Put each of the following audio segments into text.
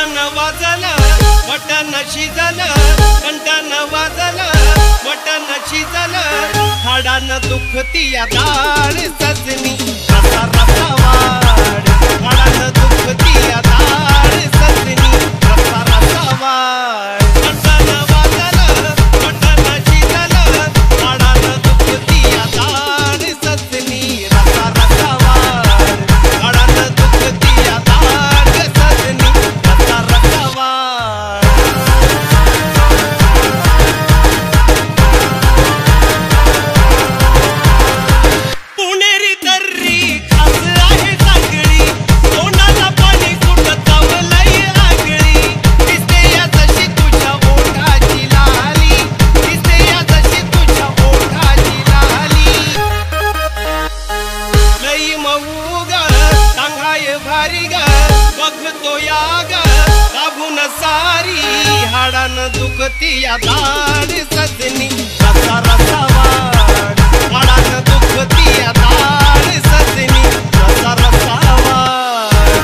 button वाजलं button शिजलं घंटन वाजलं बटन शिजलं हाडानं दुखती या दाढ सजनी रसा रसा वाढ हाडानं दुखती या दाढ सजनी रसा रसा वाढ बटन वाजलं बटन शिजलं हाडानं दुखती या दाढ सजनी रसा रसा वाढ हाडानं दुखती या दाढ सजनी रसा रसा वाढ पुणेरी तर्री खास आहे चांगली तोंडाला पाणी सुटत चावलंय आगळी दिसते या जशी तुझ्या ओठाची लाली दिसते या जशी तुझ्या ओठाची लाली लई मऊ ग सांगाय भारी ग बघतो या ग दाबून सारी हाडानं दुखती या दाढ सजनी रसा रसा वाढ हाडानं दुखती या दाढ सजनी रसा रसा वाढ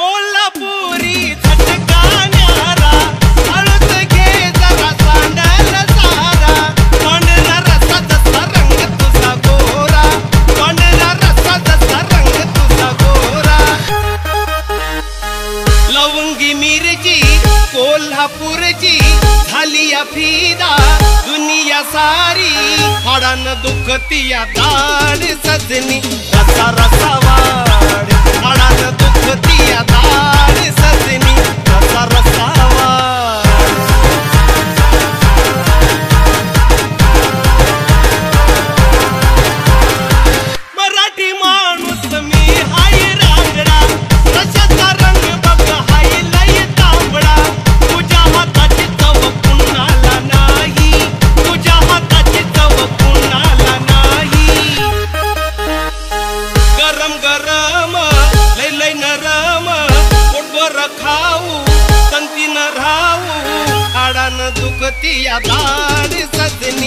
कोल्हापुरी झटका न्यारा हळद घे जरा सांडल सारा पांढरा रसा जसा रंग तुझा गोरा पांढरा रसा जसा रंग तुझा गोरा लवंगी मिरची कोल्हापूरची झाली या फिदा दुनिया सारी हाडानं दुखती या दाढ सजनी रसा रसा वाढ हाडानं दुखती या दाढ सजनी रसा रसा वाढ मराठी माणूस मी हाय रांगडा रशाचा रंग बघ हाय लय तांबडा तुझ्या हाताची चव कुणाला नाही तुझ्या हाताची चव कुणाला नाही गरम गरम लय लय नरम पोटभर खाऊ तंतीन राहू हाडानं दुखती या दाढ सजनी